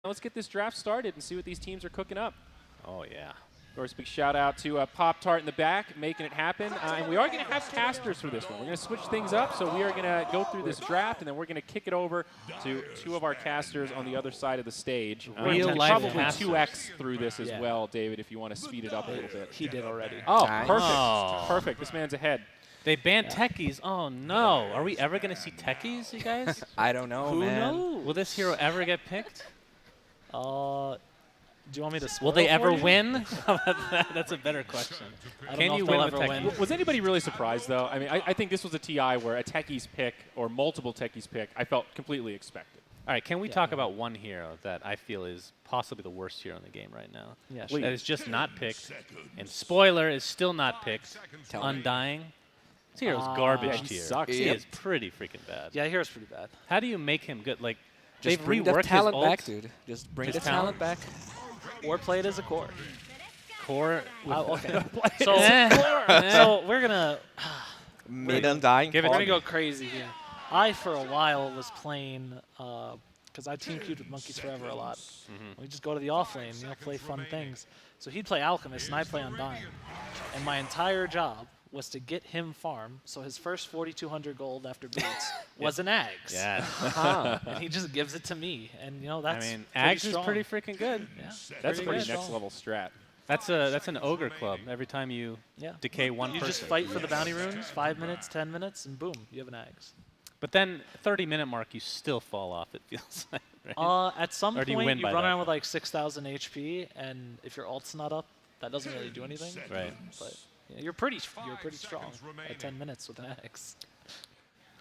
let's get this draft started and see what these teams are cooking up. Oh, yeah. Of course, big shout out to Pop-Tart in the back, making it happen. And we are going to have casters for this one. We're going to switch things up. So we are going to go through this draft, and then we're going to kick it over to two of our casters on the other side of the stage. Real life probably casters. 2x through this as well, David, if you want to speed it up a little bit. He did already. Oh, Nice. perfect. Oh. Perfect. This man's ahead. They banned techies. Oh, no. Are we ever going to see techies, you guys? I don't know, Who man. knows? Will this hero ever get picked? Do you want me to spoil Will they for ever you? win? That's a better question. I don't Can know you if they'll win with ever techies? win. Was anybody really surprised, though? I mean, I think this was a TI where a techies pick or multiple techies pick, I felt completely expected. All right, can we talk about one hero that I feel is possibly the worst hero in the game right now? Yeah, Please. That is just not picked. And spoiler, is still not picked. Undying. This hero's garbage yeah, he tier. sucks. He Yep. is pretty freaking bad. Yeah, here's pretty bad. How do you make him good? Like, Just they've bring the reworked talent his back, ult. dude. Just bring His the talent back. Or play it as a core. Core. Okay. so we're gonna Mid Undying. Give it we're to gonna me. go crazy here. I for a while was playing because I team queued with Monkeys Forever a lot. We just go to the off lane, play fun things. So he'd play Alchemist and I'd play Undying. And my entire job was to get him farm. So his first 4,200 gold after boots was an Ags. Yeah. And he just gives it to me, and I that's mean, pretty Ags is strong. pretty freaking good. Yeah. That's a pretty good. next level strat. That's an ogre club. Every time you Yeah. decay one You person. just fight for the bounty runes, 5 minutes, 10 minutes, and boom, you have an Ags. But then 30-minute mark, you still fall off. It feels like. Right? At some Or do you point, win you by run that? around with like 6,000 HP, and if your ult's not up, that doesn't really do anything. Right. But yeah, you're pretty strong at 10 minutes with an Ags.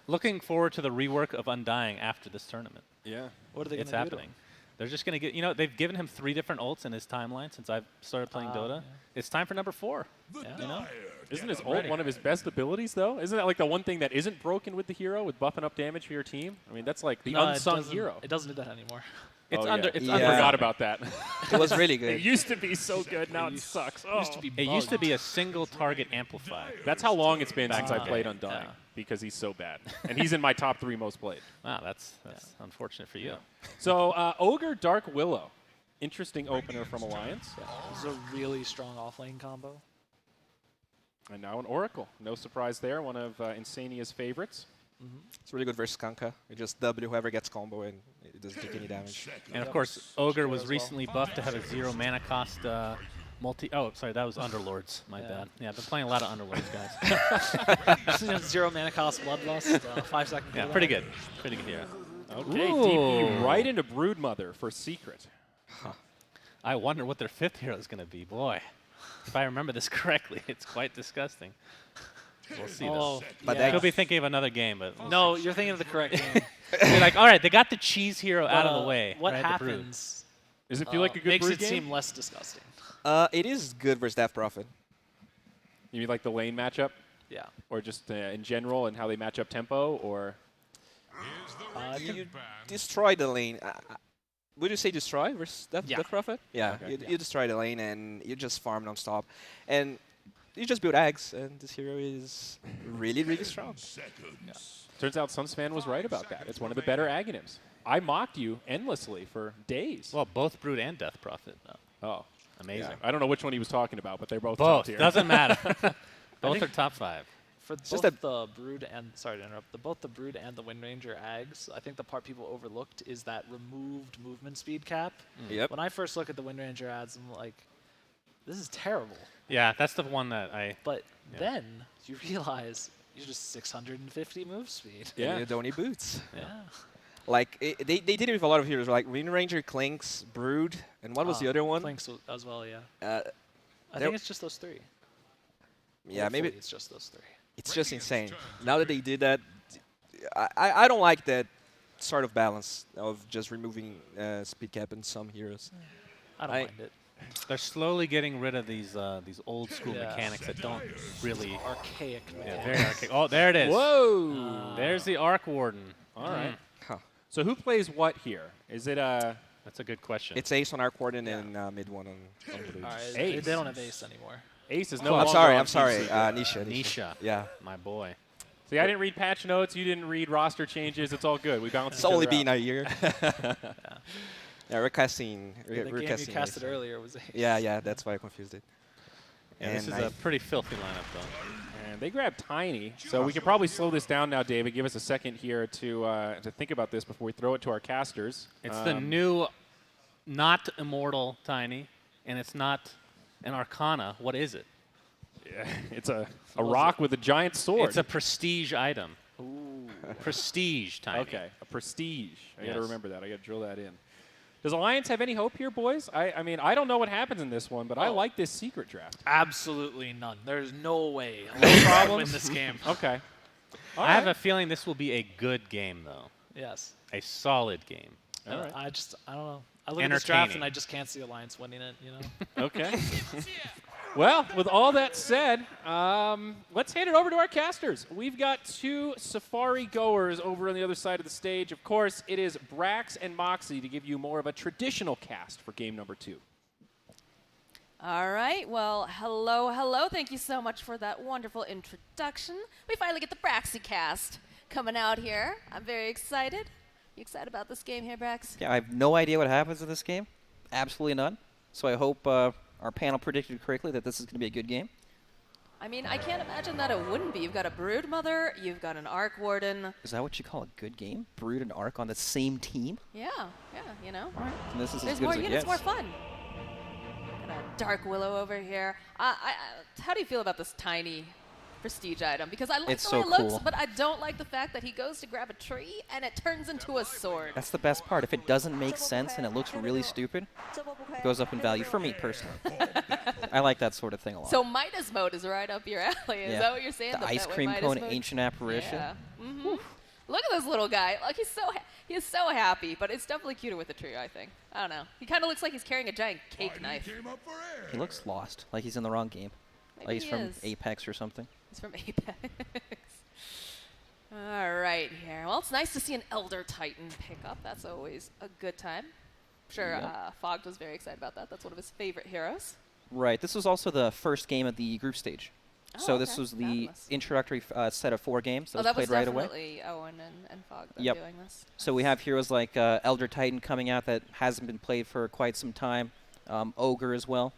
Looking forward to the rework of Undying after this tournament. Yeah. What are they It's gonna do to happening. him? They're just going to get, they've given him 3 different ults in his timeline since I've started playing Dota. yeah. It's time for number 4. Yeah. Isn't his ult one of his best abilities, though? Isn't that like the one thing that isn't broken with the hero, with buffing up damage for your team? I mean, that's like the No, unsung hero. It doesn't do that anymore. It's Oh, under. yeah. It's Yeah. I under. forgot about that. It was really It good. used to be so good, now it sucks. It used to be It used to bugged. be a single target amplified. That's how long it's been Back since in I the played day. Undying, Yeah. because he's so bad. And he's in my top 3 most played. Wow, that's unfortunate for you. So, Ogre Dark Willow. Interesting opener from Alliance. This is a really strong offlane combo. And now an Oracle. No surprise there, one of Insania's favorites. It's really good versus Kanka. You just W whoever gets combo and it doesn't take any damage. And of course, Ogre was as well. recently buffed to have a 0 mana cost multi. Oh, sorry, that was Underlords. My Yeah. bad. Yeah, I've been playing a lot of Underlords, guys. 0 mana cost Bloodlust, 5-second. Yeah, cooldown. pretty good. Pretty good hero. Okay, Ooh. DP right into Broodmother for Secret. I wonder what their 5th hero is going to be. Boy, if I remember this correctly, it's quite disgusting. We'll see, though. But yeah. that- Could be thinking of another game, but we'll No, you're thinking of the correct game. see. You're like, all right, they got the cheese hero out of the way. What right, the Brood. happens Does it feel like a good makes Brood it game? seem less disgusting. It is good versus Death Prophet. You mean like the lane matchup? Yeah. Or just in general and how they match up tempo? Or You destroy the lane. Would you say destroy versus Death Prophet? Yeah, Okay. you destroy the lane and you just farm non-stop. And you just build eggs, and this hero is really, really strong. turns out Sunsfan was right about that. It's one of the better agonyms. I mocked you endlessly for days. Well, both Brood and Death Prophet. Oh, Amazing. I don't know which one he was talking about, but they're both top Both. tier. Doesn't matter. Both think- are top 5. For just both that- the Brood and both the Brood and the Wind Ranger Ags, I think the part people overlooked is that removed movement speed cap. Yep. When I first look at the Wind Ranger ads, I'm like, this is terrible. Yeah, that's the one that I. But Yeah. then you realize you're just 650 move speed. Yeah. You don't need boots. Yeah. Like, they did it with a lot of heroes, like Wind Ranger, Clinks, Brood, and what was the other one? Clinks as well, yeah. Uh, I there- think it's just those 3. yeah, Hopefully maybe it's just those 3. it's just insane. Now that they did that, I don't like that sort of balance of just removing speed cap in some heroes. I don't mind it. They're slowly getting rid of these old school Yeah. mechanics that don't really. Archaic. Yeah, very archaic. Oh, there it is. Whoa! There's the Arc Warden. All right. Huh. So who plays what here? Is it That's a good question. It's Ace on Arc Warden and mid one on Brood. All right, Ace. they don't have Ace anymore. Ace is Oh, no I'm longer sorry, on I'm sorry. PC. Nisha. Nisha. Yeah. My boy. See, I didn't read patch notes. You didn't read roster changes. It's all good. We bounced It's each only other been out. a year. Yeah, we're casting. The We're game casting you casted Ace. earlier was Ace. Yeah, that's why I confused it. Yeah, this is And a pretty filthy lineup, though. And they grabbed Tiny, so we could probably slow this down now, David. Give us a second here to think about this before we throw it to our casters. It's the new, not immortal Tiny, and it's not an Arcana. What is it? Yeah, it's a rock with a giant sword. It's a prestige item. Ooh. Prestige Tiny. Okay, a prestige. I got to Yes. remember that. I got to drill that in. Does Alliance have any hope here, boys? I mean, I don't know what happens in this one, but I like this secret draft. Absolutely none. There's no way Alliance can win this game. Okay. All I have right. a feeling this will be a good game, though. Yes. A solid game. All right. I don't know. I look at this draft Entertaining. and I just can't see Alliance winning it, you know? Okay. Well, with all that said, let's hand it over to our casters. We've got 2 Safari goers over on the other side of the stage. Of course, it is Brax and Moxie to give you more of a traditional cast for game number 2. All right. Well, hello. Thank you so much for that wonderful introduction. We finally get the Braxy cast coming out here. I'm very excited. You excited about this game here, Brax? Yeah, I have no idea what happens in this game. Absolutely none. So I hope our panel predicted correctly that this is going to be a good game. I mean, I can't imagine that it wouldn't be. You've got a Brood Mother, you've got an Arc Warden. Is that what you call a good game? Brood and Arc on the same team? Yeah, you know. And this is There's as good more as it units, gets. more fun. Got a Dark Willow over here. How do you feel about this tiny prestige item? Because I like It's the way so it looks, cool. but I don't like the fact that he goes to grab a tree and it turns into a sword. That's the best part. If it doesn't make sense and it looks really stupid, it goes up in value for me personally. I like that sort of thing a lot. So Midas mode is right up your alley. Is Yeah. that what you're saying? The That ice way cream Midas cone, mode? ancient apparition. Yeah. Look at this little guy. Like he's so happy, but it's definitely cuter with the tree, I think. I don't know. He kind of looks like he's carrying a giant cake knife. He looks lost, like he's in the wrong game. Maybe Like he's he from is. Apex or something. He's from Apex. All right, here. Well, it's nice to see an Elder Titan pick up. That's always a good time. I'm sure Yep. Fogg was very excited about that. That's one of his favorite heroes. Right. This was also the first game of the group stage. So this okay. was the Fabulous. introductory set of 4 games that was that played was right away. definitely Owen and Fogg that Yep. doing this. So we have heroes like Elder Titan coming out that hasn't been played for quite some time, Ogre as well,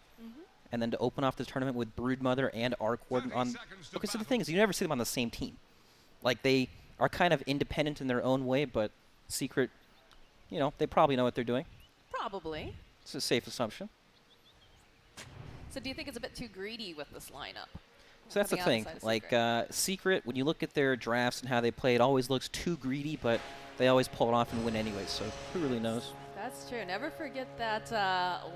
and then to open off the tournament with Broodmother and Arc Warden on. Okay, so the thing is, you never see them on the same team. Like they are kind of independent in their own way, but Secret, you know, they probably know what they're doing. Probably. It's a safe assumption. So do you think it's a bit too greedy with this lineup? So that's the Coming thing. outside of Like Secret. Secret, when you look at their drafts and how they play, it always looks too greedy, but they always pull it off and win anyway. So who really knows? That's true. Never forget that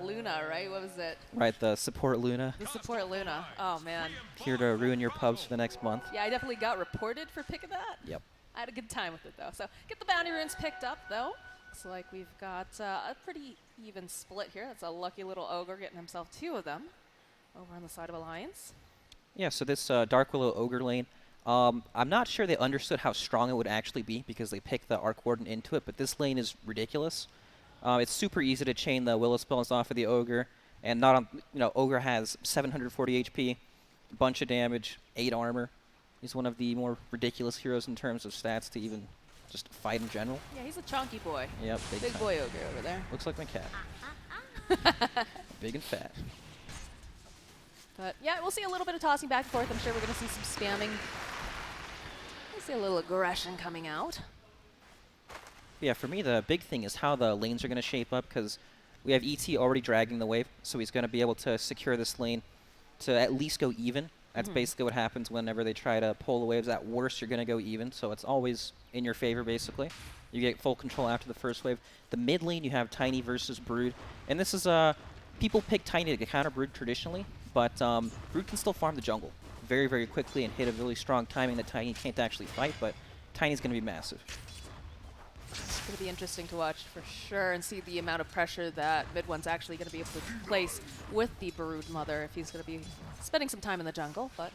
Luna, right? What was it? Right, the support Luna The support Luna. Oh, man. here to ruin your pubs for the next month. Yeah, I definitely got reported for picking that. Yep. I had a good time with it, though. So get the bounty runes picked up, though. Looks like we've got a pretty even split here. That's a lucky little ogre getting himself 2 of them over on the side of Alliance. Yeah, so this Dark Willow Ogre lane, I'm not sure they understood how strong it would actually be because they picked the Arc Warden into it, but this lane is ridiculous. It's super easy to chain the Willow spells off of the Ogre, and not on, you know, Ogre has 740 HP, bunch of damage, 8 armor. He's one of the more ridiculous heroes in terms of stats to even just fight in general. Yeah, he's a chunky boy. Yep, big Big time. boy ogre over there. Looks like my cat. Big and fat. But yeah, we'll see a little bit of tossing back and forth. I'm sure we're going to see some spamming. We'll see a little aggression coming out. Yeah, for me, the big thing is how the lanes are going to shape up because we have ET already dragging the wave, so he's going to be able to secure this lane to at least go even. That's basically what happens whenever they try to pull the waves. At worst, you're going to go even, so it's always in your favor, basically. You get full control after the first wave. The mid lane, you have Tiny versus Brood, and this is people pick Tiny to counter Brood traditionally, but Brood can still farm the jungle very, very quickly and hit a really strong timing that Tiny can't actually fight, but Tiny's going to be massive. It's going to be interesting to watch for sure and see the amount of pressure that Mid One's actually going to be able to place with the Brood Mother if he's going to be spending some time in the jungle. But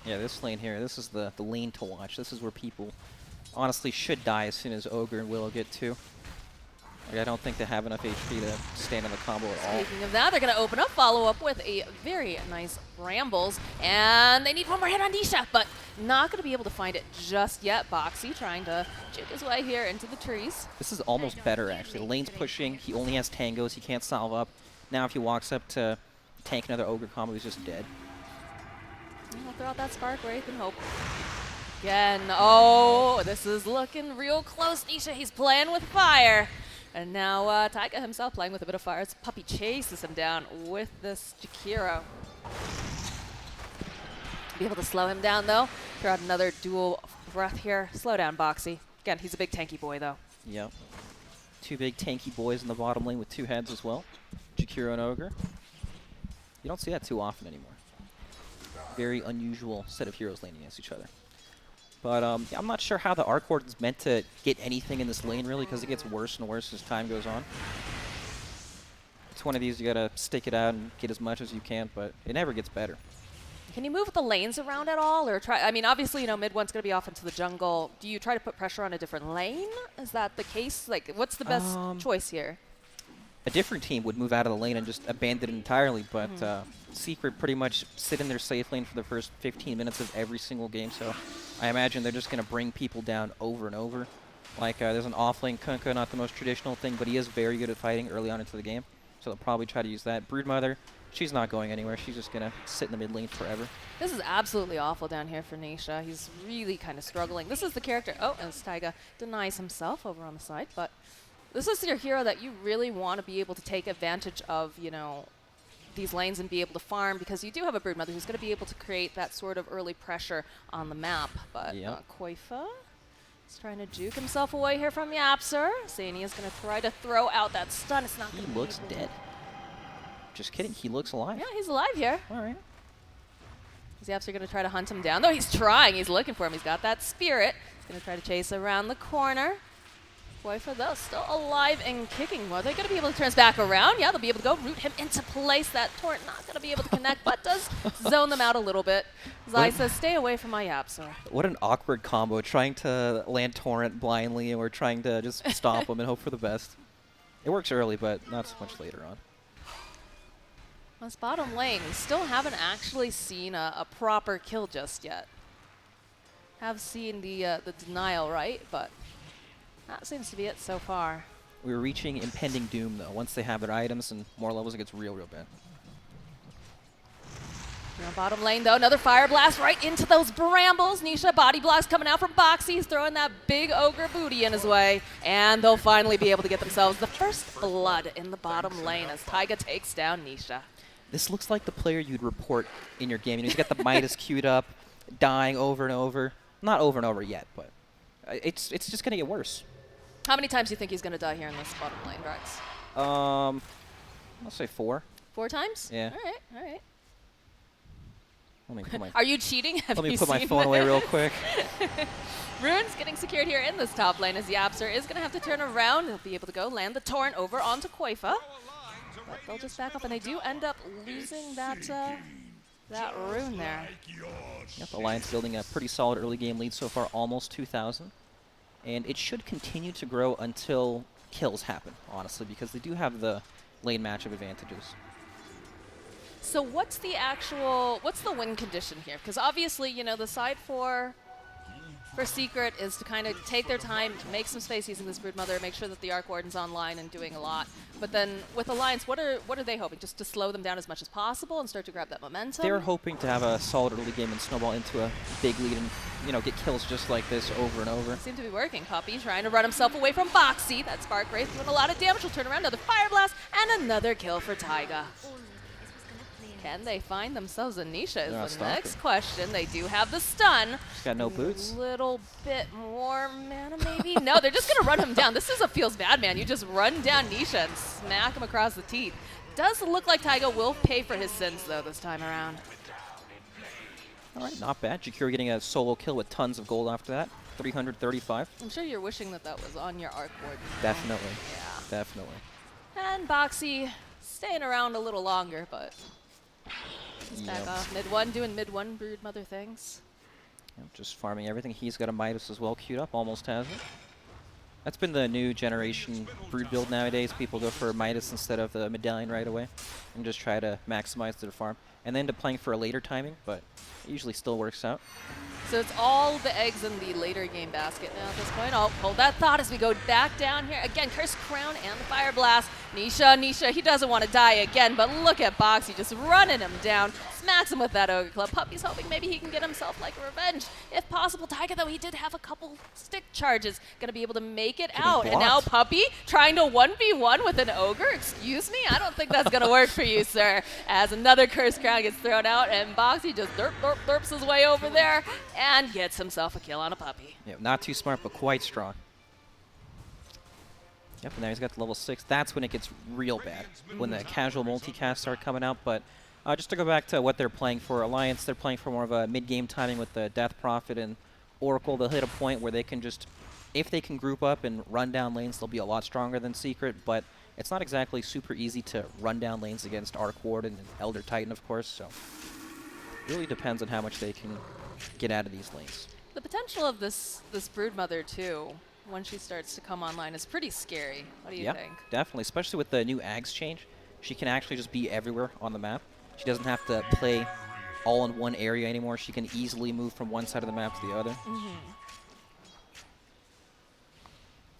Yeah, this lane here, this is the lane to watch. This is where people honestly should die as soon as Ogre and Willow get to. Like, I don't think they have enough HP to stand in the combo at all. speaking of that, they're going to open up, follow up with a very nice Brambles. And they need one more hit on Nisha, but Not going to be able to find it just yet. Boxy trying to juke his way here into the trees. This is almost better, actually. The lane's pushing. He only has tangos. He can't solve up. Now if he walks up to tank another ogre combo, he's just dead. I'll throw out that Spark Wraith and hope. Again, oh, this is looking real close. Nisha, he's playing with fire. And now Taiga himself playing with a bit of fire. As Puppy chases him down with this Jakiro. Be able to slow him down, though. Throw out another dual breath here. Slow down, Boxy. Again, he's a big tanky boy, though. Yep. Two big tanky boys in the bottom lane with two heads as well. Jakiro and Ogre. You don't see that too often anymore. Very unusual set of heroes laning against each other. But yeah, I'm not sure how the Arc Warden's meant to get anything in this lane, really, because it gets worse and worse as time goes on. It's one of these you gotta stick it out and get as much as you can, but it never gets better. Can you move the lanes around at all, or try? I mean, obviously, you know, mid one's going to be off into the jungle. Do you try to put pressure on a different lane? Is that the case? Like, what's the best choice here? A different team would move out of the lane and just abandon it entirely, but Secret pretty much sit in their safe lane for the first 15 minutes of every single game, so I imagine they're just going to bring people down over and over. Like, there's an off-lane Kunkka, not the most traditional thing, but he is very good at fighting early on into the game, so they'll probably try to use that. Broodmother, she's not going anywhere. She's just going to sit in the mid lane forever. This is absolutely awful down here for Nisha. He's really kind of struggling. This is the character. Oh, as Taiga denies himself over on the side, but this is your hero that you really want to be able to take advantage of, you know, these lanes and be able to farm, because you do have a Broodmother who's going to be able to create that sort of early pressure on the map. But Koifa is trying to juke himself away here from Yapser. Zany is going to try to throw out that stun. It's not going to be looks dead. Just kidding. He looks alive. Yeah, he's alive here. All right. Is Yapser going to try to hunt him down? No, he's trying. He's looking for him. He's got that spirit. He's going to try to chase around the corner. Koifa, though, still alive and kicking. Well, they're going to be able to turn us back around. Yeah, they'll be able to go root him into place. That torrent not going to be able to connect, but does zone them out a little bit. Zai says, stay away from my Yapser. What an awkward combo, trying to land torrent blindly, and we're trying to just stop him and hope for the best. It works early, but not so much later on. This bottom lane, we still haven't actually seen a proper kill just yet. Have seen the denial, right? But that seems to be it so far. We're reaching impending doom, though. Once they have their items and more levels, it gets real, real bad. Bottom lane, though, another fire blast right into those brambles. Nisha, body blast coming out from Boxy. He's throwing that big ogre booty in his way. And they'll finally be able to get themselves the first blood in the bottom lane as Taiga takes down Nisha. This looks like the player you'd report in your game. You know, he's got the Midas queued up, dying over and over. Not over and over yet, but it's just going to get worse. How many times do you think he's going to die here in this bottom lane, Rex? I'll say 4. 4 times? Yeah. All right, all right. Let me put my Are you cheating? Let me put my phone away real quick. Rune's getting secured here in this top lane as Yapser is going to have to turn around. He'll be able to go land the torrent over onto Koifa. But they'll just back up, and they do end up losing that rune there. Yep, Alliance building a pretty solid early game lead so far, almost 2,000. And it should continue to grow until kills happen, honestly, because they do have the lane matchup advantages. So what's the win condition here? Because obviously, you know, the side for Secret is to kind of take their time, make some space using this Broodmother, make sure that the Arc Warden's online and doing a lot. But then with Alliance, what are they hoping? Just to slow them down as much as possible and start to grab that momentum? They're hoping to have a solid early game and snowball into a big lead and, you know, get kills just like this over and over. Seem to be working. Puppy trying to run himself away from Boxy. That Spark Wraith doing a lot of damage. He'll turn around, another Fire Blast, and another kill for Taiga. Can they find themselves a Nisha is the next question. They do have the stun. She's got no boots. A little bit more mana, maybe? No, they're just going to run him down. This is a feels bad, man. You just run down Nisha and smack him across the teeth. Does look like Taiga will pay for his sins, though, this time around. All right, not bad. Jakiro getting a solo kill with tons of gold after that. 335. I'm sure you're wishing that was on your Arc Warden. Definitely. Yeah. Definitely. And Boxy staying around a little longer, but he's back off mid one, doing mid one Broodmother things. Yep, just farming everything. He's got a Midas as well queued up, almost has it. That's been the new generation Brood build nowadays. People go for Midas instead of the Medallion right away. and just try to maximize their farm. And then end up playing for a later timing, but it usually still works out. So it's all the eggs in the later game basket now at this point. Oh, hold that thought as we go back down here. Again, Cursed Crown and the Fire Blast. Nisha, he doesn't want to die again, but look at Boxy just running him down. Smacks him with that Ogre Club. Puppy's hoping maybe he can get himself like a revenge. If possible, Taiga, though, he did have a couple stick charges. Going to be able to make it out. And now Puppy trying to 1v1 with an Ogre? Excuse me? I don't think that's going to work for you, sir. As another Cursed Crown gets thrown out, and Boxy just derps his way over there and gets himself a kill on a Puppy. Yeah, not too smart, but quite strong. Yep, and now he's got the level 6. That's when it gets real bad, when the casual multicasts start coming out. But just to go back to what they're playing for, Alliance, they're playing for more of a mid-game timing with the Death Prophet and Oracle. They'll hit a point where they can just, if they can group up and run down lanes, they'll be a lot stronger than Secret. But it's not exactly super easy to run down lanes against Arc Warden and Elder Titan, of course. So it really depends on how much they can get out of these lanes. The potential of this Broodmother, too, when she starts to come online, is pretty scary. What do you think? Definitely, especially with the new Ags change. She can actually just be everywhere on the map. She doesn't have to play all in one area anymore. She can easily move from one side of the map to the other.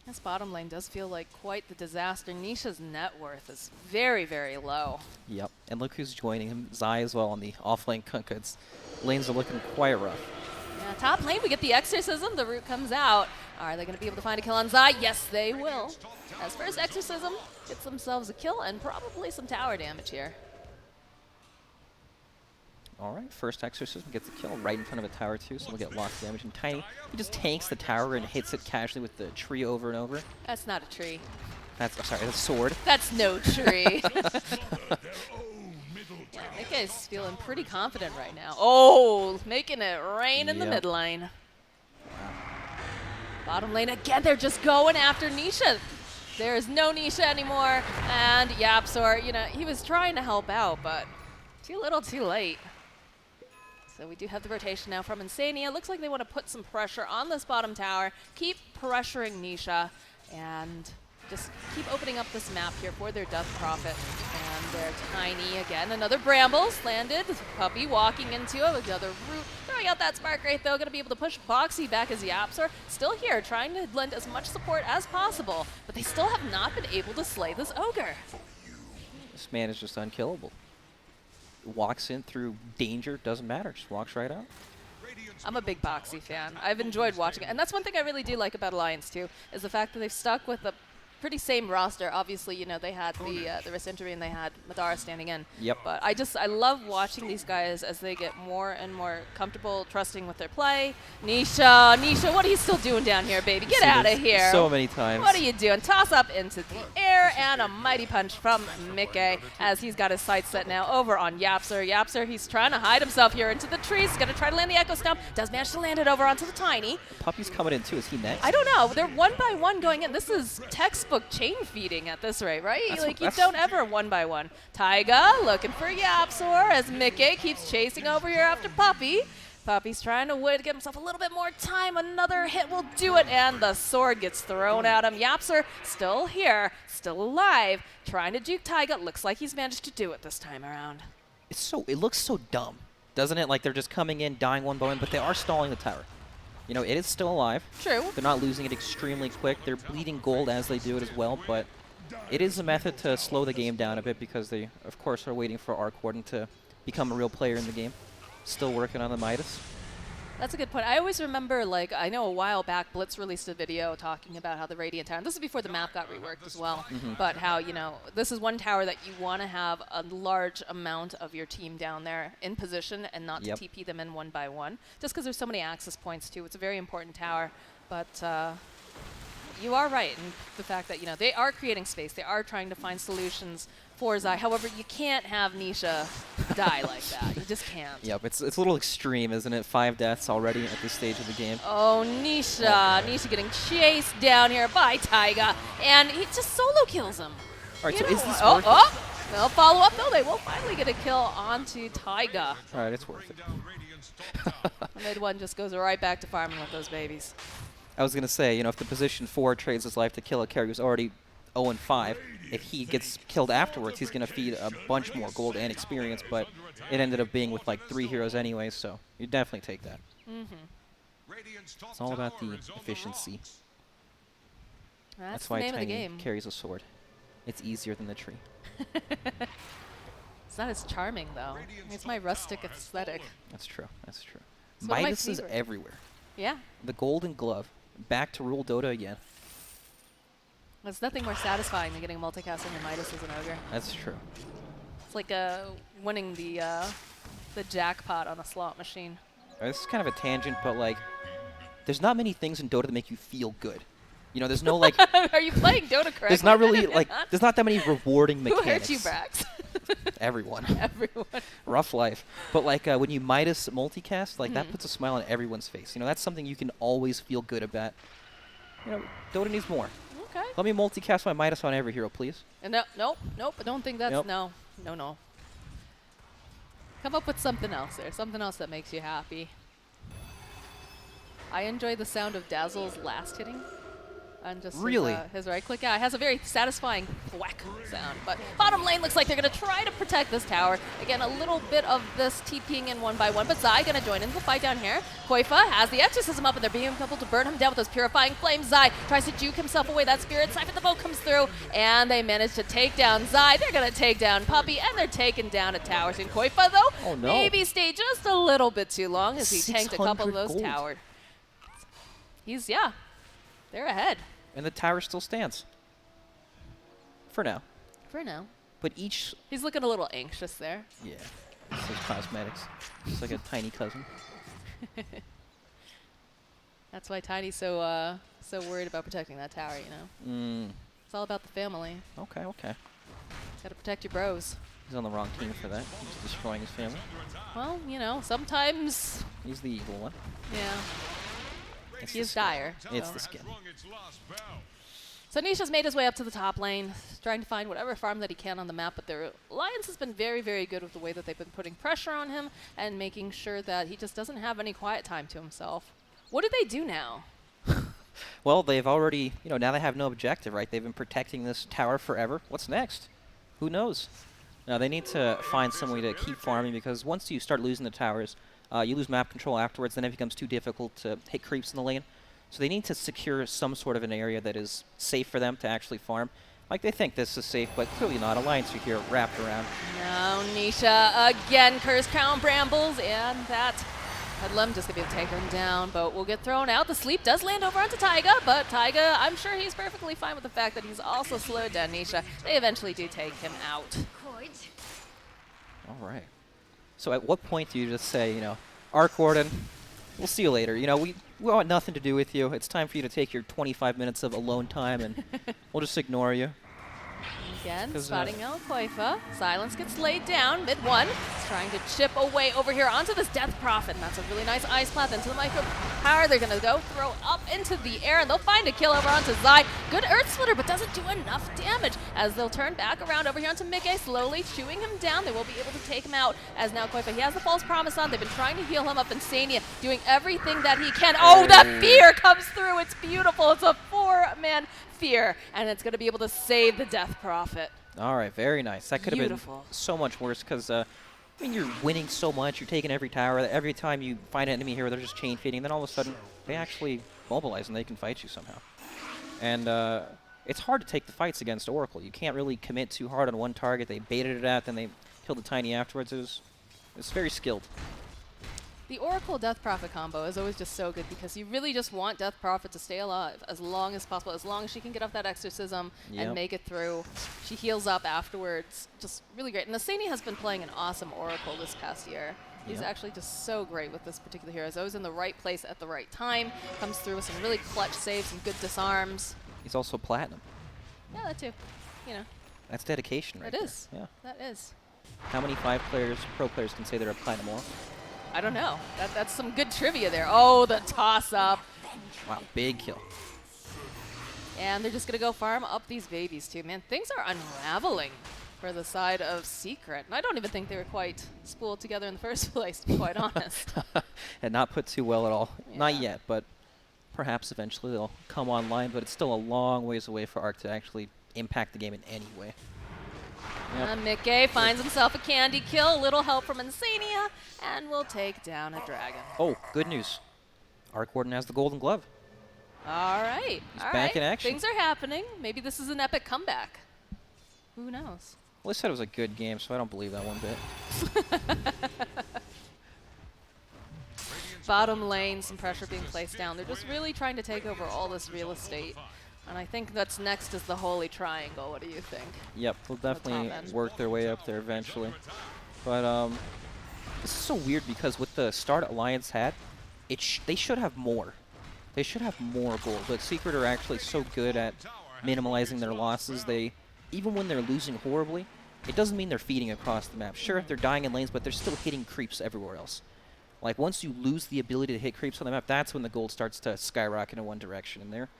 This bottom lane does feel like quite the disaster. Nisha's net worth is very, very low. Yep, and look who's joining him. Zai as well on the off-lane Kunkka. Lanes are looking quite rough. Yeah, top lane, we get the Exorcism. The root comes out. Are they going to be able to find a kill on Zai? Yes, they will. As first Exorcism gets themselves a kill and probably some tower damage here. All right, first Exorcism gets a kill right in front of a tower too, so we'll get lots of damage. And Tiny, he just tanks the tower and hits it casually with the tree over and over. That's not a tree. That's, oh, sorry, that's a sword. That's no tree. Yeah, Mika is feeling pretty confident right now. Oh, making it rain in the mid lane. Bottom lane again, they're just going after Nisha. There is no Nisha anymore. And Yapzor, you know, he was trying to help out, but too little too late. So we do have the rotation now from Insania. Looks like they want to put some pressure on this bottom tower, keep pressuring Nisha, and just keep opening up this map here for their Death Prophet. And they're Tiny again. Another Brambles landed. Puppy walking into it. Another Root. Throwing out that Spark Wraith, though. Going to be able to push Boxy back as Yapzor. Still here, trying to lend as much support as possible. But they still have not been able to slay this Ogre. This man is just unkillable. Walks in through danger, doesn't matter, just walks right out. I'm a big Boxy fan. I've enjoyed watching it. And that's one thing I really do like about Alliance, too, is the fact that they've stuck with the pretty same roster. Obviously, you know, they had the Recentery and they had Madara standing in. Yep. But I love watching these guys as they get more and more comfortable, trusting with their play. Nisha, what are you still doing down here, baby? Get out of here. So many times. What are you doing? Toss up into the air and a mighty punch from Mickey as he's got his sights set now over on Yapzor. Yapzor, he's trying to hide himself here into the trees. He's going to try to land the Echo Stomp. Does manage to land it over onto the Tiny. Puppy's coming in too. Is he next? I don't know. They're one by one going in. This is textbook chain feeding at this rate, right? Like, you don't ever one by one. Taiga looking for Yapzor as Mickey keeps chasing over here after Puppy. Puppy's trying to get himself a little bit more time. Another hit will do it, and the sword gets thrown at him. Yapzor still here, still alive, trying to juke Taiga. Looks like he's managed to do it this time around. It looks so dumb, doesn't it? Like they're just coming in, dying one by one, but they are stalling the tower. You know, it is still alive. True. They're not losing it extremely quick. They're bleeding gold as they do it as well, but it is a method to slow the game down a bit because they, of course, are waiting for Arc Warden to become a real player in the game. Still working on the Midas. That's a good point. I always remember, like, I know a while back, Blitz released a video talking about how the Radiant Tower, and this is before the map got reworked as well, but how, you know, this is one tower that you want to have a large amount of your team down there in position and not to TP them in one by one, just because there's so many access points, too. It's a very important tower, but you are right in the fact that, you know, they are creating space. They are trying to find solutions for Zai. However, you can't have Nisha die like that. You just can't. Yep, it's a little extreme, isn't it? 5 deaths already at this stage of the game. Oh, Nisha. Nisha getting chased down here by Taiga, and he just solo kills him. All right, so is this worth it? They'll follow up, though. They will finally get a kill onto Taiga. All right, it's worth it. Mid one just goes right back to farming with those babies. I was going to say, you know, if the position 4 trades his life to kill a character who's already 0-5, if he gets killed afterwards, he's going to feed a bunch more gold and experience, but it ended up being with like 3 heroes anyway, so you definitely take that. It's all about the efficiency. That's why the name of the Tiny game. carries a sword. It's easier than the tree. It's not as charming, though. It's my rustic aesthetic. That's true. That's true. It's one of my Midas is favorite. everywhere. Yeah. The golden glove. Back to rule Dota again. There's nothing more satisfying than getting multicast on your Midas as an ogre. That's true. It's like winning the jackpot on a slot machine. This is kind of a tangent, but like, there's not many things in Dota that make you feel good. You know, there's no like. Are you playing Dota correctly? There's not really like. There's not that many rewarding mechanics. Who hurt you, Brax? Everyone. Everyone. Rough life. But like when you Midas multicast, like that puts a smile on everyone's face. You know, that's something you can always feel good about. You know, Dota needs more. Okay. Let me multicast my Midas on every hero, please. No, nope. I don't think that's Nope. no. Come up with something else there. Something else that makes you happy. I enjoy the sound of Dazzle's last hitting. And just Really? his right click. Yeah, it has a very satisfying whack sound. But bottom lane looks like they're going to try to protect this tower. Again, a little bit of this TPing in 1-by-1, but Zai going to join into the fight down here. Koifa has the Exorcism up, and they're being able to burn him down with those Purifying Flames. Zai tries to juke himself away. That Spirit Siphon the boat comes through, and they manage to take down Zai. They're going to take down Puppey, and they're taking down a tower soon. Koifa, though, Oh, no. maybe stayed just a little bit too long as he tanked a couple of 600 those gold. towers. They're ahead. And the tower still stands. For now. For now. But each. He's looking a little anxious there. Yeah. It's those cosmetics. It's like a tiny cousin. That's why Tiny's so worried about protecting that tower, you know? It's all about the family. Okay, okay. Gotta protect your bros. He's on the wrong team for that. He's destroying his family. Well, you know, sometimes, He's the evil one. yeah, It's he the is skin. dire. It's so. the skin. So Nisha's made his way up to the top lane, trying to find whatever farm that he can on the map, but their alliance has been very, very good with the way that they've been putting pressure on him and making sure that he just doesn't have any quiet time to himself. What do they do now? Well, they've already, you know, now they have no objective, right? They've been protecting this tower forever. What's next? Who knows? Now, they need to find some way to keep farming, because once you start losing the towers, you lose map control afterwards, then it becomes too difficult to hit creeps in the lane. So they need to secure some sort of an area that is safe for them to actually farm. Like, they think this is safe, but clearly not. Alliance are here wrapped around. No, Nisha again, Curse Crown Brambles, and that Headlam just gonna be able to take him down, but will get thrown out. The sleep does land over onto Taiga, but Taiga, I'm sure he's perfectly fine with the fact that he's also slowed down Nisha. They eventually do take him out. All right. So at what point do you just say, you know, Arc Warden, we'll see you later. You know, we want nothing to do with you. It's time for you to take your 25 minutes of alone time, and we'll just ignore you. Again, 'Cause, spotting El Koifa. Silence gets laid down, mid one. He's trying to chip away over here onto this Death Prophet. And that's a really nice ice path into the micro power. They're going to go throw up into the air, and they'll find a kill over onto Zai. Good Earth Splitter, but doesn't do enough damage as they'll turn back around over here onto Mickey, slowly chewing him down. They will be able to take him out as now Koifa, he has the False Promise on. They've been trying to heal him up, and Sania doing everything that he can. Oh, the fear comes through. It's beautiful. It's a 4-man fear, and it's going to be able to save the Death Prophet. All right, very nice. That could have been Beautiful. so much worse, because, I mean, you're winning so much. You're taking every tower. Every time you find an enemy here, they're just chain feeding. Then all of a sudden, they actually mobilize, and they can fight you somehow. And it's hard to take the fights against Oracle. You can't really commit too hard on one target. They baited it out, then they killed the Tiny afterwards. It's very skilled. The Oracle Death Prophet combo is always just so good because you really just want Death Prophet to stay alive as long as possible, as long as she can get off that exorcism Yep. and make it through. She heals up afterwards. Just really great. And Asani has been playing an awesome Oracle this past year. He's Yep. actually just so great with this particular hero. He's always in the right place at the right time. Comes through with some really clutch saves, some good disarms. He's also platinum. Yeah, that too. You know, That's dedication right it there. is. Yeah. That is. How many pro players can say they're a platinum Oracle? I don't know. That's some good trivia there. Oh, the toss-up. Wow, big kill. And they're just going to go farm up these babies, too. Man, things are unraveling for the side of Secret. And I don't even think they were quite spooled together in the first place, to be quite honest. And not put too well at all. Not Yeah. yet, but perhaps eventually they'll come online. But it's still a long ways away for Arc to actually impact the game in any way. Yep. Mickey finds himself a candy kill. A little help from Insania, and will take down a dragon. Oh, good news. Arc Warden has the golden glove. All right. He's all back right. in action. Things are happening. Maybe this is an epic comeback. Who knows? Well, they said it was a good game, so I don't believe that one bit. Bottom lane, some pressure being placed down. They're just really trying to take over all this real estate. And I think that's next is the Holy Triangle. What do you think? Yep, they'll definitely end. work their way up there eventually. But this is so weird because with the start Alliance had, they should have more. They should have more gold, but Secret are actually so good at minimalizing their losses. Even when they're losing horribly, it doesn't mean they're feeding across the map. Sure, they're dying in lanes, but they're still hitting creeps everywhere else. Like, once you lose the ability to hit creeps on the map, that's when the gold starts to skyrocket in one direction, and they're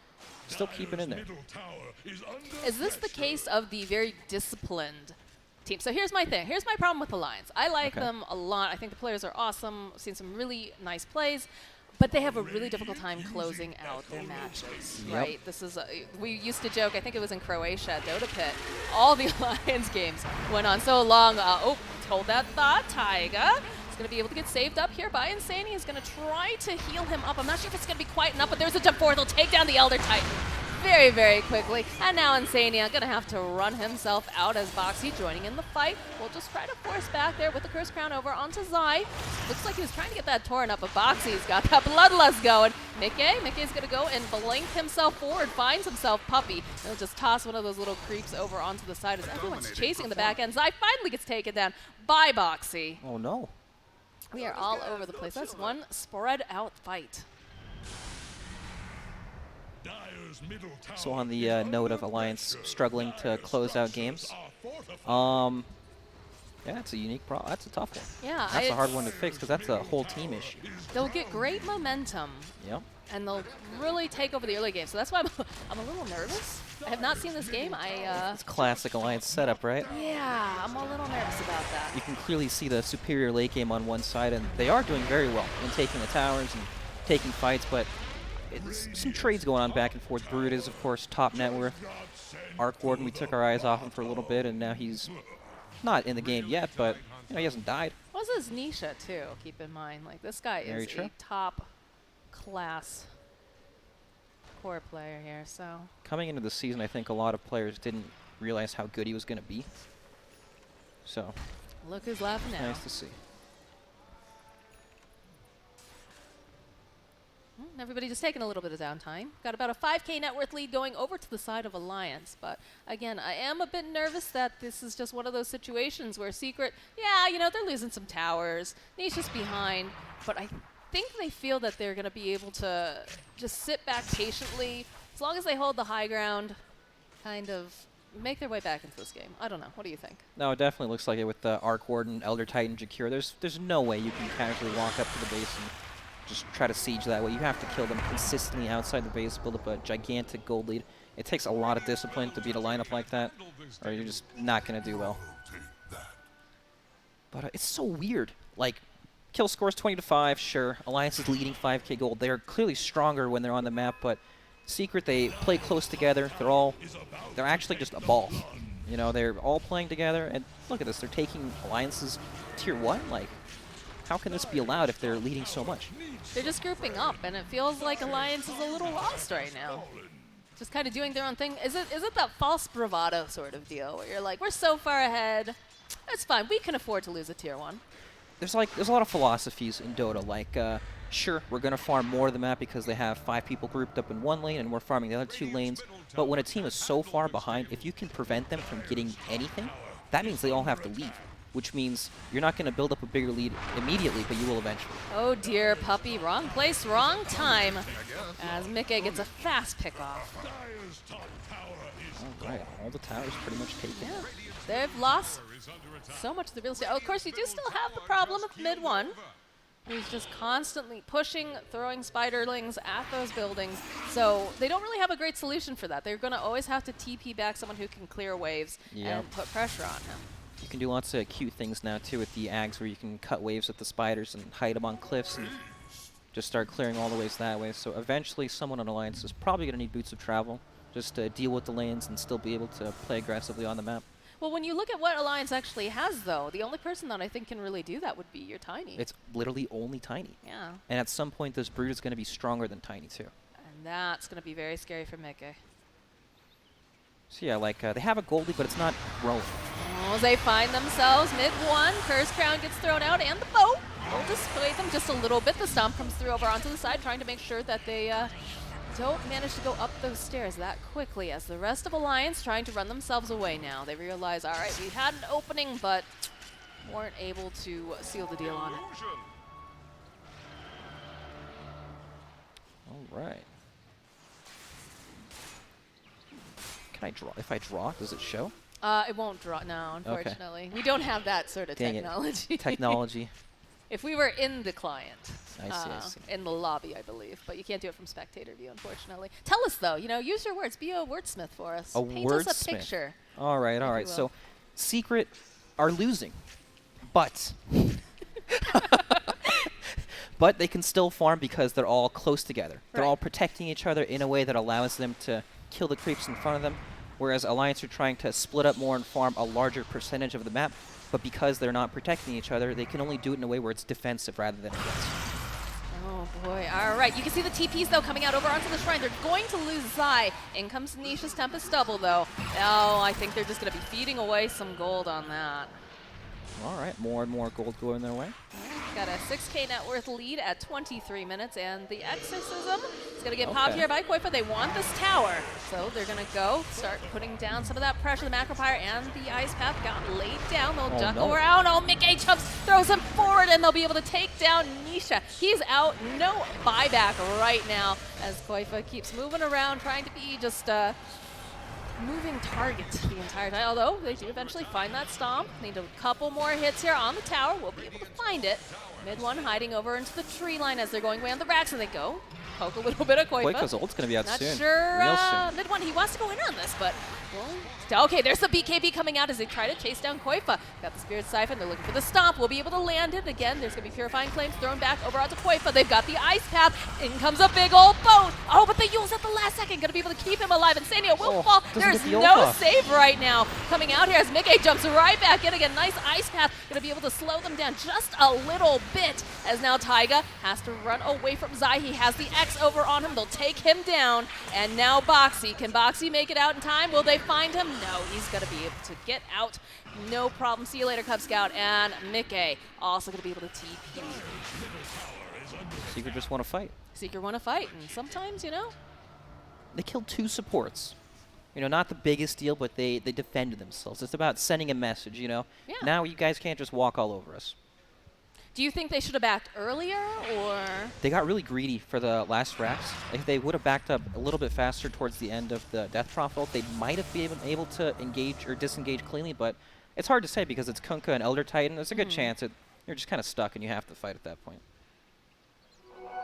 still keeping in there. Is this the case of the very disciplined team? So here's my thing. Here's my problem with Alliance. I like them a lot. I think the players are awesome. I've seen some really nice plays. But they have a really difficult time closing out their matches, right? This is we used to joke. I think it was in Croatia, at Dota Pit. All the Alliance games went on so long. Hold that thought, Taiga. He's going to be able to get saved up here by Insania. He's going to try to heal him up. I'm not sure if it's going to be quite enough, but there's a jump forward. He'll take down the Elder Titan very, very quickly. And now Insania going to have to run himself out as Boxy joining in the fight. We'll just try to force back there with the Curse Crown over onto Zai. Looks like he was trying to get that torn up, but Boxy's got that bloodlust going. Mickey's going to go and blink himself forward, finds himself Puppy. He'll just toss one of those little creeps over onto the side as everyone's chasing the back end. Zai finally gets taken down by Boxy. Oh, no. We are all over the place. That's one spread out fight. So on the note of Alliance struggling to close out games, yeah, it's a unique problem. That's a tough one. Yeah, that's a hard one to fix because that's a whole team issue. They'll get great momentum. Yep. And they'll really take over the early game. So that's why I'm a little nervous. I have not seen this game. It's classic Alliance setup, right? Yeah, I'm a little nervous about that. You can clearly see the superior late game on one side, and they are doing very well in taking the towers and taking fights, but some trades going on back and forth. Brood is, of course, top net worth. Arc Warden, we took our eyes off him for a little bit, and now he's not in the game yet, but he hasn't died. What's his Nisha, too, keep in mind. Like, this guy is a top class core player here, so. Coming into the season, I think a lot of players didn't realize how good he was going to be. So. Look who's laughing now. Nice to see. Everybody just taking a little bit of downtime. Got about a 5K net worth lead going over to the side of Alliance. But again, I am a bit nervous that this is just one of those situations where Secret, they're losing some towers. Nisha's behind. But I think they feel that they're going to be able to just sit back patiently. As long as they hold the high ground, kind of make their way back into this game. I don't know. What do you think? No, it definitely looks like it with the Arc Warden, Elder Titan, Jakir. There's no way you can casually walk up to the base and just try to siege that way. You have to kill them consistently outside the base, build up a gigantic gold lead. It takes a lot of discipline to beat a lineup like that, or you're just not going to do well. But it's so weird. Like, kill scores 20-5, sure. Alliance is leading 5K gold. They're clearly stronger when they're on the map, but Secret, they play close together. They're actually just a ball. They're all playing together, and look at this. They're taking Alliance's tier 1. Like, how can this be allowed if they're leading so much? They're just grouping up, and it feels like Alliance is a little lost right now. Just kind of doing their own thing. Is it that false bravado sort of deal where you're like, we're so far ahead, it's fine, we can afford to lose a tier 1? There's a lot of philosophies in Dota. Like, sure, we're going to farm more of the map because they have 5 people grouped up in one lane, and we're farming the other 2 lanes. But when a team is so far behind, if you can prevent them from getting anything, that means they all have to leave. Which means you're not going to build up a bigger lead immediately, but you will eventually. Oh dear, Puppy. Wrong place, wrong time. As Mickey gets a fast pick off. All right, all the towers pretty much taken. Yeah, they've lost so much of the real estate. Oh, of course, you do still have the problem of mid 1. Who's just constantly pushing, throwing spiderlings at those buildings. So they don't really have a great solution for that. They're going to always have to TP back someone who can clear waves and put pressure on him. You can do lots of cute things now, too, with the Ags, where you can cut waves with the spiders and hide them on cliffs and just start clearing all the waves that way. So eventually, someone on Alliance is probably going to need Boots of Travel. just deal with the lanes and still be able to play aggressively on the map. Well, when you look at what Alliance actually has, though, the only person that I think can really do that would be your Ti9. It's literally only Ti9. Yeah. And at some point, this Brood is going to be stronger than Ti9 too. And that's going to be very scary for Mickey. So yeah, like they have a Goldie, but it's not growing. Oh, they find themselves mid-1. Curse Crown gets thrown out, and the boat will display them just a little bit. The Stomp comes through over onto the side, trying to make sure that they don't manage to go up those stairs that quickly, as the rest of Alliance trying to run themselves away now. They realize, all right, we had an opening, but weren't able to seal the deal on it. All right. Can I draw? If I draw, does it show? It won't draw, no, unfortunately. We don't have that sort of Dang technology. it. Technology. If we were in the client, I see. in the lobby, I believe, but you can't do it from spectator view, unfortunately. Tell us, though, use your words. Be a wordsmith for us. Paint us a picture. All right. So, Secret are losing, but but they can still farm because they're all close together. They're all protecting each other in a way that allows them to kill the creeps in front of them, whereas Alliance are trying to split up more and farm a larger percentage of the map. But because they're not protecting each other, they can only do it in a way where it's defensive rather than aggressive. Oh, boy. All right. You can see the TPs, though, coming out over onto the Shrine. They're going to lose Zai. In comes Nisha's Tempest Double, though. Oh, I think they're just going to be feeding away some gold on that. All right. More and more gold going their way. Got a 6K net worth lead at 23 minutes, and the Exorcism is going to get popped here by Koifa. They want this tower, so they're going to go start putting down some of that pressure. The Macro Pyre and the Ice Path got laid down. They'll duck around. Oh, Mickey jumps, throws him forward, and they'll be able to take down Nisha. He's out. No buyback right now as Koifa keeps moving around, trying to be just moving target the entire time, although they do eventually find that Stomp. Need a couple more hits here on the tower. We'll be able to find it. Mid-1 hiding over into the tree line as they're going away on the racks, and they go poke a little bit of Koifa. Koifa's ult's going to be out soon. Not sure, real soon. Mid-1, he wants to go in on this, but okay, there's the BKB coming out as they try to chase down Koifa. Got the Spirit Siphon, they're looking for the Stomp. We'll be able to land it again. There's going to be Purifying Flames thrown back over onto Koifa. They've got the Ice Path. In comes a big old boat. Oh, but they use at the last second. Going to be able to keep him alive. And Sanyo will fall. There's no save right now. Coming out here as Mickey jumps right back in again. Nice Ice Path. Going to be able to slow them down just a little bit as now Taiga has to run away from Zai. He has the X over on him. They'll take him down. And now Boxy. Can Boxy make it out in time? Will they find him? No, he's going to be able to get out. No problem. See you later, Cub Scout. And Mickey also going to be able to TP. Secret just want to fight. Secret want to fight. And sometimes, they killed 2 supports. Not the biggest deal, but they defended themselves. It's about sending a message, Yeah. Now you guys can't just walk all over us. Do you think they should have backed earlier, or? They got really greedy for the last racks. If they would have backed up a little bit faster towards the end of the Death Prophet, they might have been able to engage or disengage cleanly, but it's hard to say because it's Kunkka and Elder Titan. There's a good chance you're just kind of stuck and you have to fight at that point.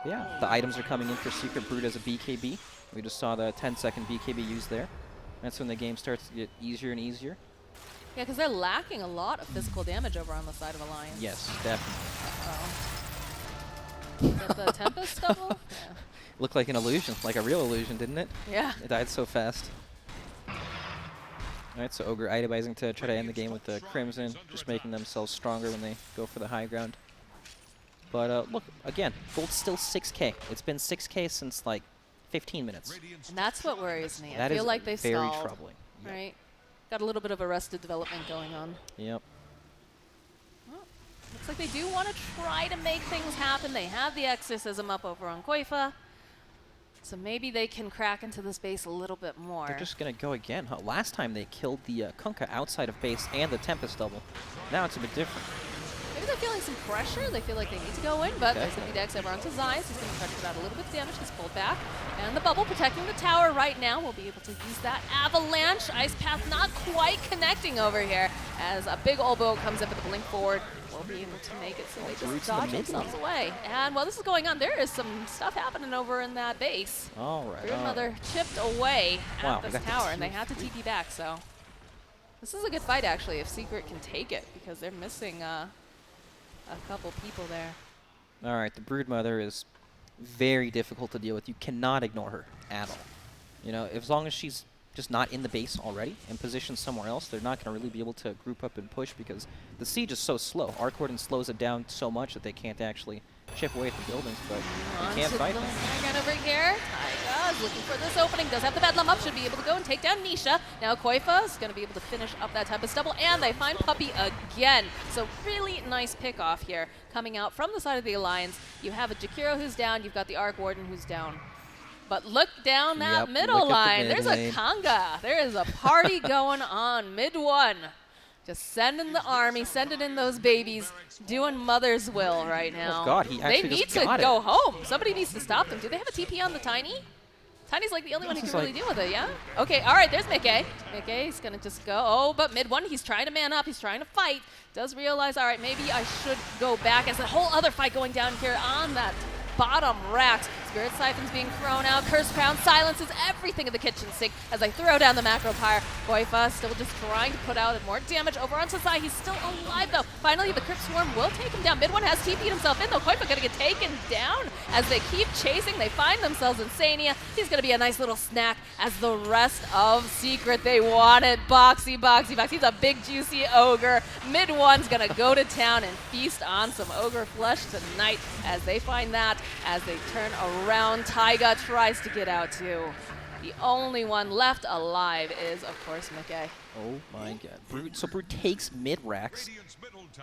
But yeah, the items are coming in for Secret Brood as a BKB. We just saw the 10-second BKB used there. That's when the game starts to get easier and easier. Yeah, because they're lacking a lot of physical damage over on the side of Alliance. Yes, definitely. Is that the Tempest double? Yeah. Looked like an illusion, like a real illusion, didn't it? Yeah. It died so fast. Alright, so Ogre itemizing to try to end the game with the Crimson, just making themselves stronger when they go for the high ground. But look, again, gold's still 6K. It's been 6K since like 15 minutes. And that's what worries me. That I feel like they very stalled. troubling. Yep. Right? Got a little bit of arrested development going on. Yep. Well, looks like they do want to try to make things happen. They have the Exorcism up over on Koifa. So maybe they can crack into this base a little bit more. They're just going to go again. Huh? Last time they killed the Kunkka outside of base and the Tempest double. Now it's a bit different. Maybe they're feeling some pressure. They feel like they need to go in, but there's going to be Dex over onto Zai. He's going to try to put out a little bit of damage. He's pulled back. And the bubble protecting the tower right now. We'll be able to use that avalanche. Ice Path not quite connecting over here as a big old boat comes in with the blink forward. We'll be able to make it so they just dodge themselves away. And while this is going on, there is some stuff happening over in that base. All right. Broodmother chipped away at this tower, and they had to TP back, so. This is a good fight, actually, if Secret can take it, because they're missing a couple people there. All right, the Broodmother is very difficult to deal with. You cannot ignore her at all. You know, as long as she's just not in the base already and positioned somewhere else, they're not going to really be able to group up and push because the siege is so slow. Arc Warden slows it down so much that they can't actually chip away at the buildings, but they can't fight them. Again over here. Taiga is looking for this opening. Does have the Bedlam up. Should be able to go and take down Nisha. Now Koifa is going to be able to finish up that Tempest double, and they find Puppey again. So really nice pick off here coming out from the side of the Alliance. You have a Jakiro who's down. You've got the Arc Warden who's down. But look down that middle line. There's a Kanga. There is a party going on. Mid one. Just sending the army, sending in those babies, doing mother's will right now. Oh God, he actually They need just to got go it. home. Somebody needs to stop them. Do they have a TP on the Tiny? Tiny's like the only one who can really deal with it, yeah? Okay, all right, there's Mickey. Mickey's going to just go. Oh, but mid one, he's trying to man up. He's trying to fight. Does realize, all right, maybe I should go back. As a whole other fight going down here on that bottom racks. Spirit Siphon's being thrown out. Curse Crown silences everything in the kitchen sink as I throw down the Macro Pyre. Koifa still just trying to put out more damage over on Sasai. He's still alive though. Finally, the Crypt Swarm will take him down. Mid one has TP'd himself in though. Koifa gonna get taken down as they keep chasing. They find themselves in Sania. He's gonna be a nice little snack as the rest of Secret, they want it. Boxy, boxy, boxy. He's a big juicy ogre. Mid one's gonna go to town and feast on some ogre flesh tonight as they find that. As they turn around, Taiga tries to get out too. The only one left alive is, of course, Mickey. Oh my God. Brute, so Brute takes mid-racks,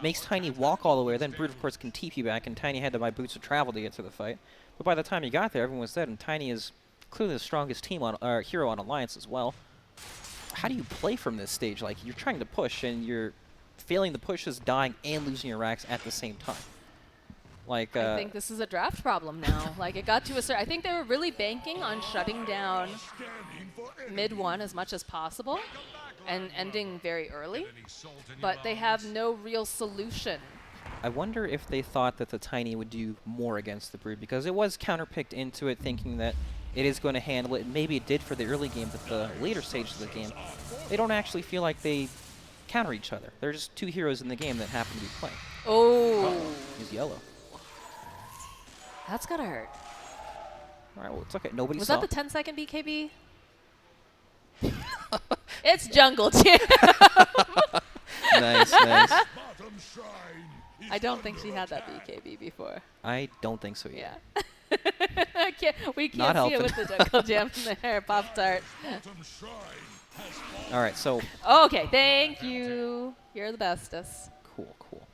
makes Tiny walk all the way, then Brute, of course, can TP back, and Tiny had to buy boots of travel to get to the fight. But by the time he got there, everyone was dead, and Tiny is clearly the strongest team on, hero on Alliance as well. How do you play from this stage? Like, you're trying to push, and you're failing the pushes, dying, and losing your racks at the same time. Like, I think this is a draft problem now. Like, it got to a certain... I think they were really banking on shutting down mid one as much as possible and ending very early, but they have no real solution. I wonder if they thought that the Tiny would do more against the Brood, because it was counterpicked into it thinking that it is going to handle it, and maybe it did for the early game, but the later stages of the game, they don't actually feel like they counter each other. They're just two heroes in the game that happen to be playing. Oh. He's yellow. That's gotta hurt. All right, well, it's okay. Nobody Was saw. that the 10-second BKB? It's Jungle Jam. Nice, nice. I don't think she had that BKB before. I don't think so yet. Yeah. We Not can't see it helping. with the Jungle Jam there, Pop-Tart. All right, so Okay, thank you. You're the bestest. cool.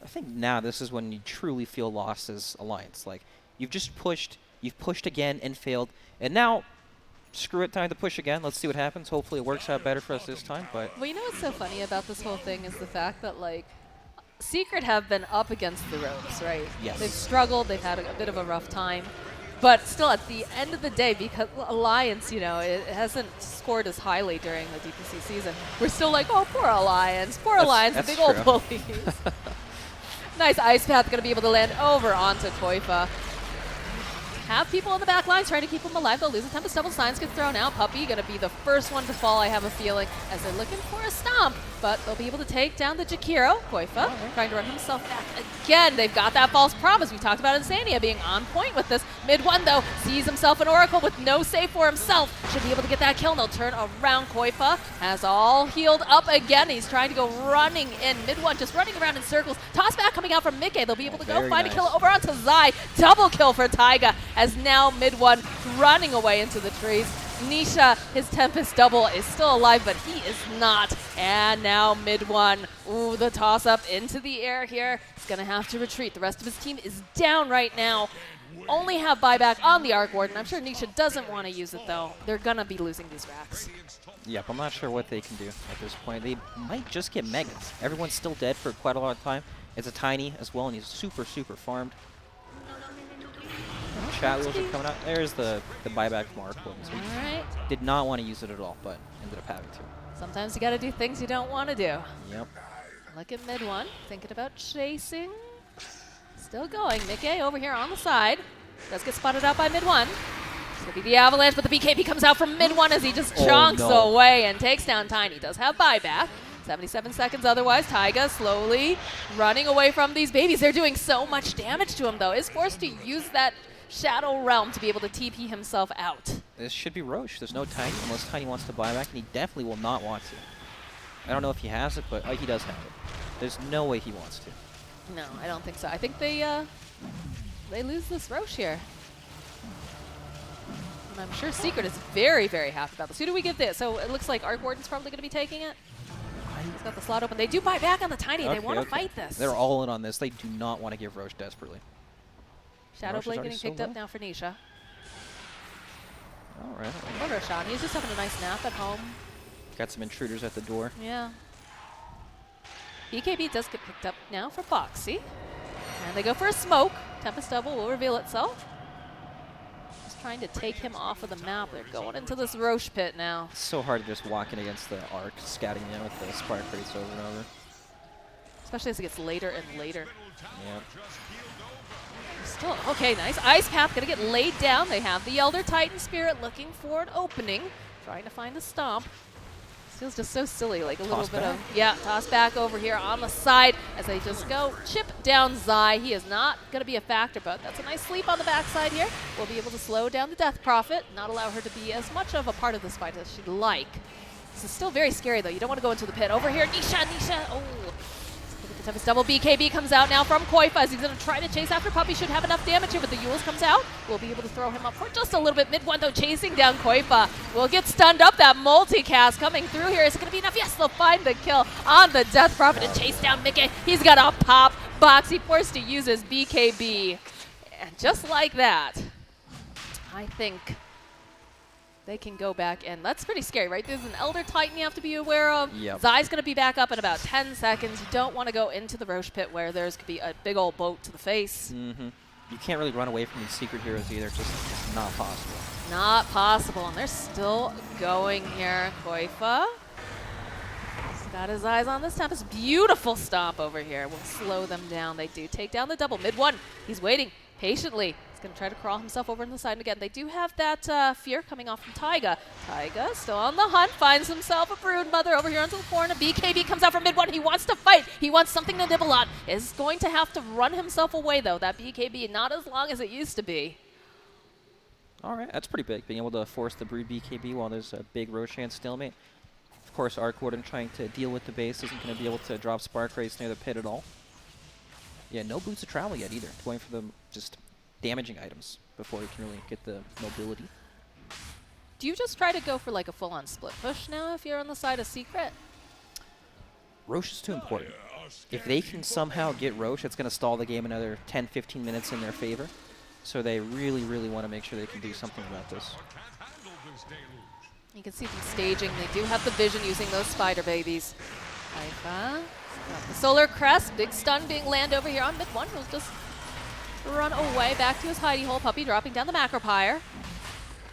I think now this is when you truly feel lost as Alliance. Like, you've just pushed, you've pushed again and failed, and now, screw it, time to push again. Let's see what happens. Hopefully it works out better for us this time, but... Well, you know what's so funny about this whole thing is the fact that, like, Secret have been up against the ropes, right? Yes. They've struggled, they've had a bit of a rough time. But still, at the end of the day, because Alliance, you know, it hasn't scored as highly during the DPC season, we're still like, oh, poor Alliance, the big old bullies. Nice ice path, going to be able to land over onto Koifa. Have people on the back lines trying to keep them alive. They'll lose a Tempest double. Signs get thrown out. Puppey going to be the first one to fall, I have a feeling, as they're looking for a stomp. But they'll be able to take down the Jakiro. Koifa trying to run himself back again. They've got that false promise. We talked about Insania being on point with this. Mid one, though, sees himself an Oracle with no save for himself. Should be able to get that kill. And they'll turn around. Koifa has all healed up again. He's trying to go running in. Mid one, just running around in circles. Toss back coming out from Mickey. They'll be able to go find a kill over onto Zai. Double kill for Taiga, as now mid one running away into the trees. Nisha, his Tempest double, is still alive, but he is not. And now mid one, ooh, the toss up into the air here. He's gonna have to retreat. The rest of his team is down right now. Only have buyback on the Arc Warden. I'm sure Nisha doesn't want to use it though. They're gonna be losing these racks. Yep, I'm not sure what they can do at this point. They might just get Megas. Everyone's still dead for quite a lot of time. It's a Tiny as well, and he's super farmed. Chat wheels are coming out. There's the buyback from Arc Warden. So he All right. did not want to use it at all, but ended up having to. Sometimes you gotta do things you don't want to do. Yep. Look at mid one, thinking about chasing. Still going. Mickey over here on the side. Does get spotted out by mid one. It's gonna be the Avalanche, but the BKB comes out from mid one as he just chonks away and takes down Tiny. Does have buyback. 77 seconds otherwise. Taiga slowly running away from these babies. They're doing so much damage to him though. Is forced to use that Shadow Realm to be able to TP himself out. This should be Roche. There's no Tiny unless Tiny wants to buy back, and he definitely will not want to. I don't know if he has it, but he does have it. There's no way he wants to. No, I don't think so. I think they lose this Roche here. And I'm sure Secret is very, very happy about this. Who do we give this? So it looks like Arc Warden's probably going to be taking it. He's got the slot open. They do buy back on the Tiny. They want to fight this. They're all in on this. They do not want to give Roche desperately. Shadow Blade getting picked up now for Nisha. All right. Or Roshan. He's just having a nice nap at home. Got some intruders at the door. Yeah. BKB does get picked up now for Foxy. And they go for a smoke. Tempest Double will reveal itself. Just trying to take him off of the map. They're going into this Roche pit now. It's so hard to just walk in against the arc, scatting in with the spark rates over and over. Especially as it gets later and later. Yeah. Still, okay, nice. Ice Path gonna get laid down. They have the Elder Titan Spirit looking for an opening. Trying to find the stomp. This feels just so silly, like a little bit of, yeah, toss back over here on the side as they just go chip down Zai. He is not going to be a factor, but that's a nice sleep on the backside here. We'll be able to slow down the Death Prophet, not allow her to be as much of a part of this fight as she'd like. This is still very scary, though. You don't want to go into the pit. Over here, Nisha. Oh. Tempest Double. BKB comes out now from Koifa as he's going to try to chase after Puppy. Should have enough damage here, but the Yules comes out. We'll be able to throw him up for just a little bit. Mid one, though, chasing down Koifa. Will get stunned up. That multicast coming through here. Is it going to be enough? Yes, they'll find the kill on the Death Prophet and chase down Mickey. He's got a pop box. He forced to use his BKB. And just like that, I think they can go back, and that's pretty scary, right? There's an Elder Titan you have to be aware of. Yep. Zai's going to be back up in about 10 seconds. You don't want to go into the Roche pit where there's could be a big old boat to the face. Mm-hmm. You can't really run away from these secret heroes either. It's just not possible. Not possible, and they're still going here. Koifa. He's got his eyes on this Tempest. Beautiful stomp over here. Will slow them down. They do take down the double. Mid one. He's waiting patiently. He's going to try to crawl himself over to the side again. They do have that fear coming off from Taiga. Taiga still on the hunt, finds himself a Brood Mother over here onto the corner. BKB comes out from mid one. He wants to fight. He wants something to nibble on. Is going to have to run himself away, though. That BKB, not as long as it used to be. All right, that's pretty big, being able to force the Brood BKB while there's a big Roshan stalemate. Of course, Arc Warden trying to deal with the base isn't going to be able to drop Spark Race near the pit at all. Yeah, no boots of travel yet either. Going for the just damaging items before you can really get the mobility. Do you just try to go for like a full-on split push now if you're on the side of Secret? Roche is too important. If they can somehow get Roche, it's going to stall the game another 10-15 minutes in their favor. So they really, really want to make sure they can do something about this. You can see from staging, they do have the vision using those spider babies. Koifa, got the Solar Crest, big stun being landed over here on mid one. He'll just run away back to his hidey hole. Puppy dropping down the Macropyre.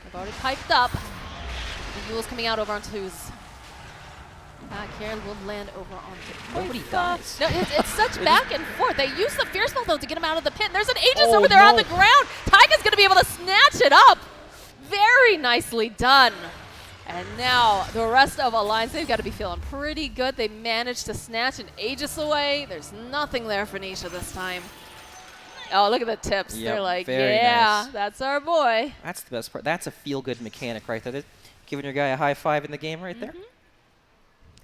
They've already piped up. The Yules coming out over onto his back here. Will land over onto Nobody dies. No, it's such back and forth. They use the Fierce Ball, though, to get him out of the pit. And there's an Aegis over there on the ground. Taiga's going to be able to snatch it up. Very nicely done. And now the rest of Alliance, they've got to be feeling pretty good. They managed to snatch an Aegis away. There's nothing there for Nisha this time. Oh, look at the tips. Yep, they're like, very yeah, nice. that's our boy. That's the best part. That's a feel-good mechanic right there. Giving your guy a high five in the game right there.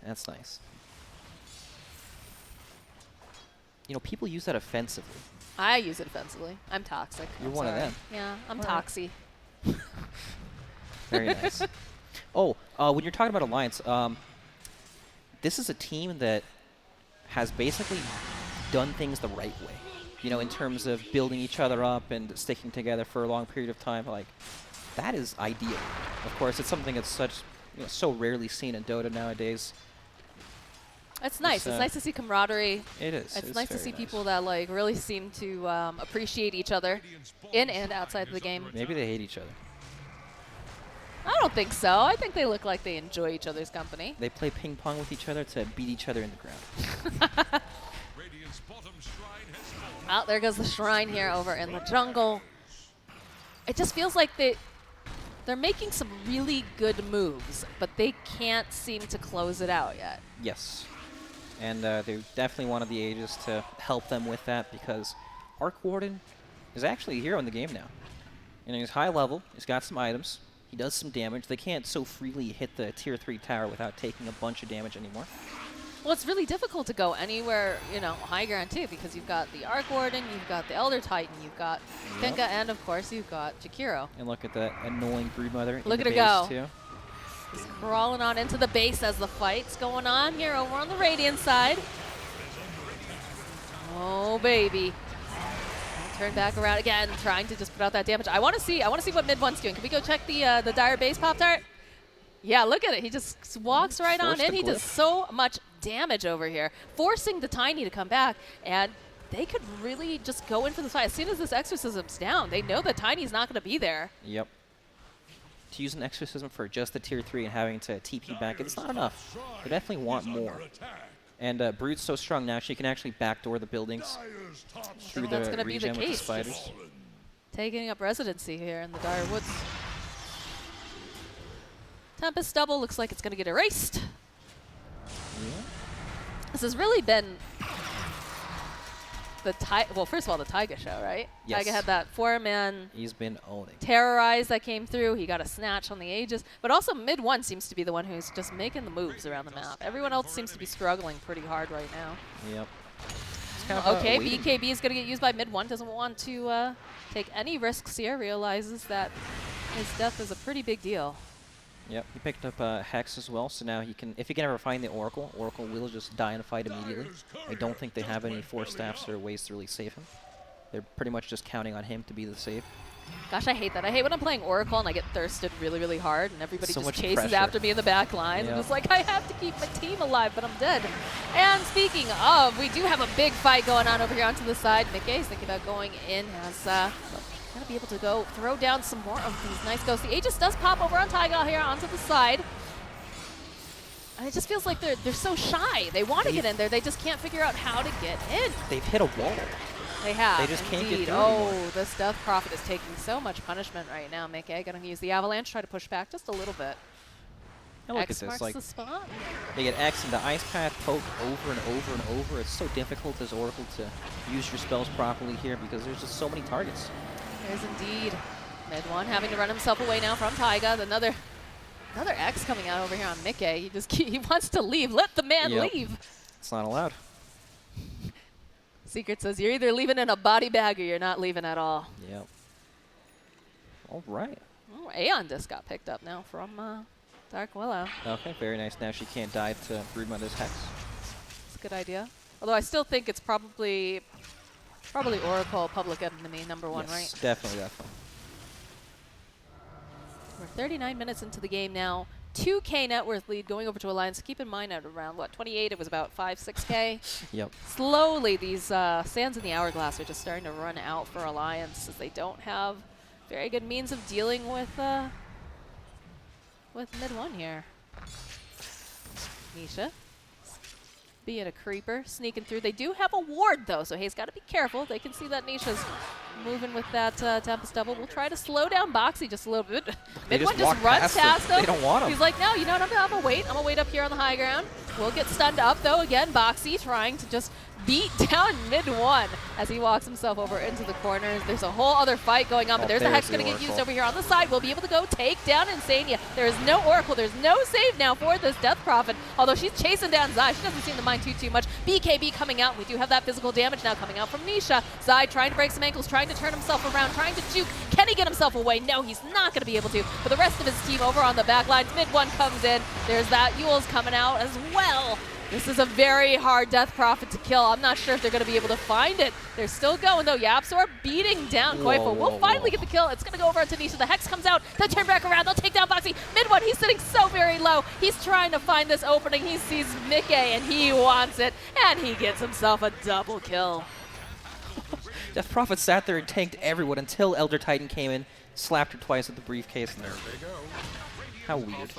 That's nice. You know, people use that offensively. I use it offensively. I'm toxic. You're I'm one of sorry. them. Yeah, I'm All toxy. Very nice. Oh, when you're talking about Alliance, this is a team that has basically done things the right way. You know, in terms of building each other up and sticking together for a long period of time. Like, that is ideal. Of course, it's something that's so rarely seen in Dota nowadays. It's nice. It's nice to see camaraderie. It is. It's nice to see people that like really seem to appreciate each other in and outside of the game. Maybe they hate each other. I don't think so. I think they look like they enjoy each other's company. They play ping pong with each other to beat each other in the ground. Oh, there goes the shrine here over in the jungle. It just feels like they're making some really good moves, but they can't seem to close it out yet. Yes. And they definitely wanted the Aegis to help them with that because Arc Warden is actually a hero in the game now. And he's high level. He's got some items. He does some damage. They can't so freely hit the tier 3 tower without taking a bunch of damage anymore. Well, it's really difficult to go anywhere, you know, high ground too, because you've got the Arc Warden, you've got the Elder Titan, you've got Finka, and of course you've got Jakiro. And look at that annoying Broodmother. Look in at the her base go. Too. He's crawling on into the base as the fight's going on here over on the Radiant side. Oh baby. Turn back around again, trying to just put out that damage. I want to see what mid one's doing. Can we go check the Dire base Pop-Tart? Yeah, look at it. He just walks right on in. He does so much damage over here, forcing the Ti9 to come back, and they could really just go in for the fight. As soon as this Exorcism's down, they know that Ti9's not going to be there. Yep. To use an Exorcism for just the tier 3 and having to TP back, it's not enough. They definitely want more. And Brood's so strong now, she can actually backdoor the buildings through the regen with the spiders. Taking up residency here in the Dire Woods. Tempest double looks like it's going to get erased. Yeah. This has really been the well, first of all, the Taiga show, right? Yes. Taiga had that 4-man He's been owning. terrorize that came through. He got a snatch on the Aegis. But also mid one seems to be the one who's just making the moves around the map. Everyone else seems to be struggling pretty hard right now. Yep. Kind of, Okay, waiting. BKB is going to get used by mid one. Doesn't want to take any risks here. Realizes that his death is a pretty big deal. Yep, he picked up Hex as well, so now he can, if he can ever find the Oracle will just die in a fight immediately. I don't think they have any Force Staffs or ways to really save him. They're pretty much just counting on him to be the save. Gosh, I hate that. I hate when I'm playing Oracle and I get thirsted really, really hard and everybody So just much chases pressure. after me in the back lines. Yeah. I'm just like, I have to keep my team alive, but I'm dead. And speaking of, we do have a big fight going on over here onto the side. Mickey's thinking about going in as going to be able to go throw down some more of these nice ghosts. The Aegis does pop over on Taiga here onto the side. And it just feels like they're so shy. They want to get in there. They just can't figure out how to get in. They've hit a wall. They have. They just can't get indeed. through Oh, anymore. this Death Prophet is taking so much punishment right now, Mickey. Going to use the Avalanche, try to push back just a little bit. Now look X at marks this, like, the spot. they get X and the Ice Path poke over and over and over. It's so difficult as Oracle to use your spells properly here because there's just so many targets. There's indeed mid one having to run himself away now from Taiga. Another X coming out over here on Mickey. He wants to leave. Let the man leave. It's not allowed. Secret says you're either leaving in a body bag or you're not leaving at all. Yep. All right. Oh, Aeon Disc got picked up now from Dark Willow. Okay, very nice. Now she can't die to Broodmother's Hex. It's a good idea. Although I still think it's probably Oracle Public Enemy #1, Yes, right? definitely. We're 39 minutes into the game now. 2K net worth lead going over to Alliance. Keep in mind at around, what, 28, it was about 5, 6K. Yep. Slowly, these sands in the hourglass are just starting to run out for Alliance as they don't have very good means of dealing with mid one here. Nisha being a creeper, sneaking through. They do have a ward, though, so he's got to be careful. They can see that Nisha's moving with that Tempest double. We'll try to slow down Boxy just a little bit. They Mid one just just walk runs past him. him. They don't want him. He's like, no, you know what, I'm gonna wait. I'm gonna wait up here on the high ground. We'll get stunned up, though. Again, Boxy trying to just beat down mid one as he walks himself over into the corner. There's a whole other fight going on, but there's a Hex going to get used over here on the side. We'll be able to go take down Insania. There is no Oracle. There's no save now for this Death Prophet, although she's chasing down Zai. She doesn't seem to mind too much. BKB coming out. We do have that physical damage now coming out from Nisha. Zai trying to break some ankles, trying to turn himself around, trying to juke. Can he get himself away? No, he's not going to be able to. But the rest of his team over on the back lines, mid one comes in. There's that Yule's coming out as well. This is a very hard Death Prophet to kill. I'm not sure if they're going to be able to find it. They're still going, though. Yapsor beating down Koifo. We'll finally get the kill. It's going to go over to Nisha. The Hex comes out. They turn back around. They'll take down Boxy. Mid one, he's sitting so very low. He's trying to find this opening. He sees Mickey, and he wants it. And he gets himself a double kill. Death Prophet sat there and tanked everyone until Elder Titan came in, slapped her twice with the briefcase. And how weird.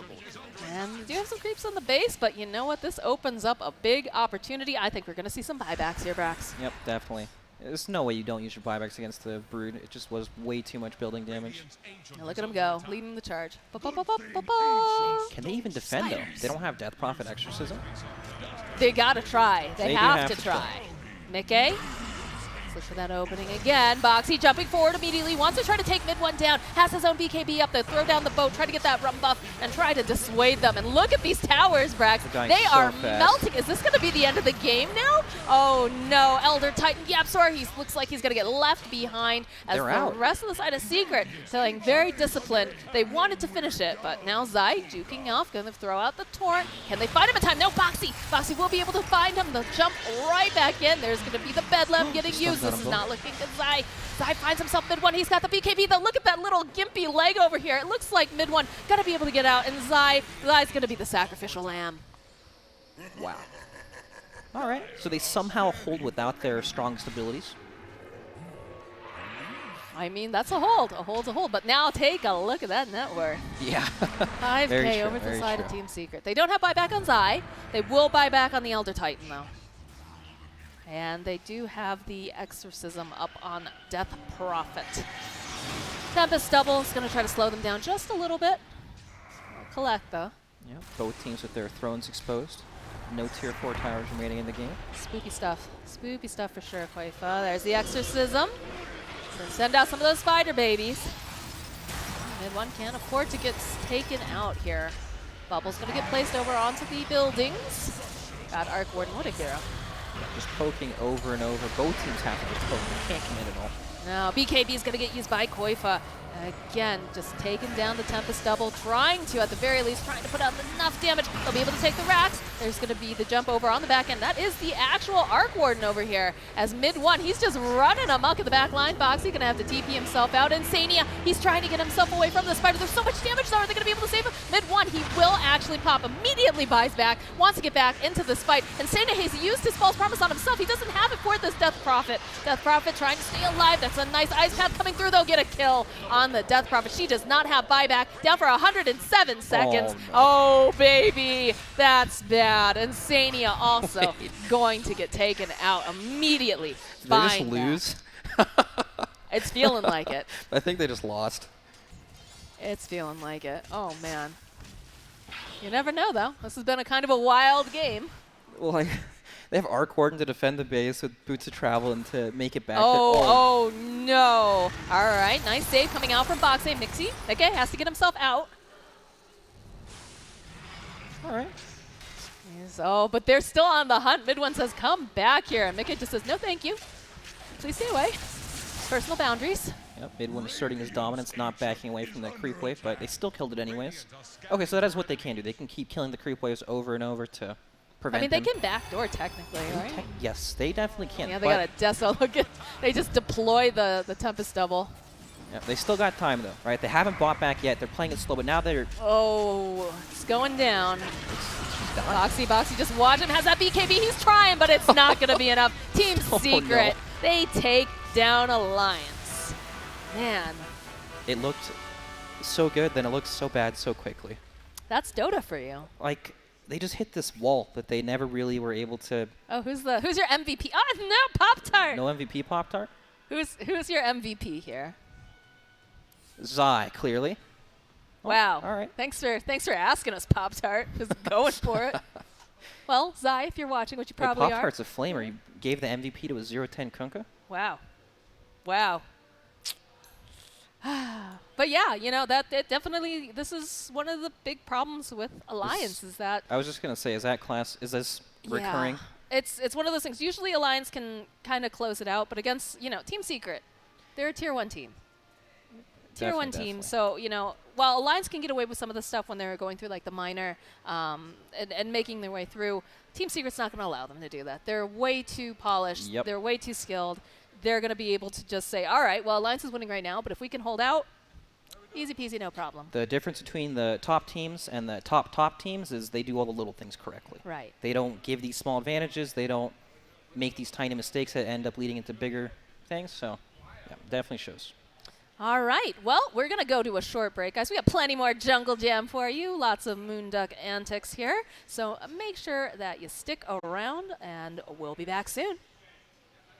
And we do have some creeps on the base, but you know what? This opens up a big opportunity. I think we're going to see some buybacks here, Brax. Yep, definitely. There's no way you don't use your buybacks against the Brood. It just was way too much building damage. Now look at him go, leading the charge. Can they even defend, though? They don't have Death Prophet Exorcism. They got to try. They do have have to to try. Mickey Look for that opening again. Boxy jumping forward immediately. Wants to try to take mid one down. Has his own BKB up there. Throw down the boat. Try to get that rum buff and try to dissuade them. And look at these towers, Brax. They are melting. Is this going to be the end of the game now? Oh no. Elder Titan Yapsor. He looks like he's going to get left behind as the rest of the side of Secret feeling very disciplined. They wanted to finish it, but now Zai juking off. Going to throw out the torrent. Can they find him in time? No, Boxy. Boxy will be able to find him. They'll jump right back in. There's going to be the Bedlam getting used. This is not looking good. Zai finds himself mid one. He's got the BKB though. Look at that little gimpy leg over here. It looks like mid one gonna be able to get out, and Zai's gonna be the sacrificial lamb. Wow. All right. So they somehow hold without their strongest abilities. I mean, that's a hold. A hold's a hold. But now take a look at that net worth. Yeah. 5K over to the side of Team Secret. They don't have buyback on Zai. They will buy back on the Elder Titan though. And they do have the Exorcism up on Death Prophet. Tempest Double is going to try to slow them down just a little bit. Collect, though. Yeah, both teams with their thrones exposed. No tier 4 towers remaining in the game. Spooky stuff. Spooky stuff for sure, Koifa. There's the Exorcism. So send out some of those spider babies. Mid one can't afford to get taken out here. Bubble's going to get placed over onto the buildings. Got Arc Warden. What a hero. Just poking over and over. Both teams have to just poke. They can't commit at all. Now BKB is going to get used by Koifa. Again, just taking down the Tempest Double, trying to, at the very least, trying to put out enough damage. They'll be able to take the racks. There's going to be the jump over on the back end. That is the actual Arc Warden over here. As mid one, he's just running amok at the back line. Boxy going to have to TP himself out. Insania, he's trying to get himself away from the spider. There's so much damage, though. Are they going to be able to save him? Mid one, he will actually pop. Immediately buys back, wants to get back into this fight. Insania has used his false promise on himself. He doesn't have it for this Death Prophet. Death Prophet trying to stay alive. That's a nice ice path coming through, though. Get a kill on the Death Prophet. She does not have buyback. Down for 107 seconds. Oh, baby. That's bad. Insania also going to get taken out immediately. Did they just lose? It's feeling like it. I think they just lost. It's feeling like it. Oh, man. You never know, though. This has been a kind of a wild game. Well, they have Arc Warden to defend the base with Boots of Travel and to make it back. Oh, no. All right, nice save coming out from Boxy. Mixie, okay, has to get himself out. All right. Oh, but they're still on the hunt. Mid one says, come back here. And Mika just says, no, thank you. Please stay away. Personal boundaries. Yep, mid one asserting his dominance, not backing away from the creep wave, but they still killed it anyways. Okay, so that is what they can do. They can keep killing the creep waves over and over to prevent they can backdoor technically, right? Yes, they definitely can. Yeah, they got a Deso. Look at, they just deploy the Tempest Double. Yep, they still got time though, right? They haven't bought back yet. They're playing it slow, but now they're... Oh, it's going down. Boxy, just watch him. Has that BKB. He's trying, but it's not going to be enough. Team Secret, they take down Alliance. Man. It looked so good, then it looked so bad so quickly. That's Dota for you. Like, they just hit this wall that they never really were able to... Oh, who's your MVP? Oh, no, Pop-Tart. No MVP Pop-Tart? Who's your MVP here? Zai, clearly. Wow. All right. Thanks for asking us, Pop-Tart. Just going for it. Well, Zai, if you're watching, which you probably are. Pop-Tart's a flamer. You gave the MVP to a 0-10 Kunkka. Wow. Wow. But yeah, you know, definitely, this is one of the big problems with Alliance is that... I was just going to say, is this recurring? Yeah. It's one of those things. Usually Alliance can kind of close it out, but against, Team Secret, they're a tier 1 team. Tier 1 team. So, while Alliance can get away with some of the stuff when they're going through like the minor and making their way through, Team Secret's not going to allow them to do that. They're way too polished. Yep. They're way too skilled. They're going to be able to just say, all right, well, Alliance is winning right now, but if we can hold out, easy peasy, no problem. The difference between the top teams and the top teams is they do all the little things correctly. Right. They don't give these small advantages. They don't make these tiny mistakes that end up leading into bigger things. So, yeah, definitely shows. All right. Well, we're going to go to a short break, guys. We got plenty more Jungle Jam for you. Lots of Moonduck antics here. So make sure that you stick around, and we'll be back soon.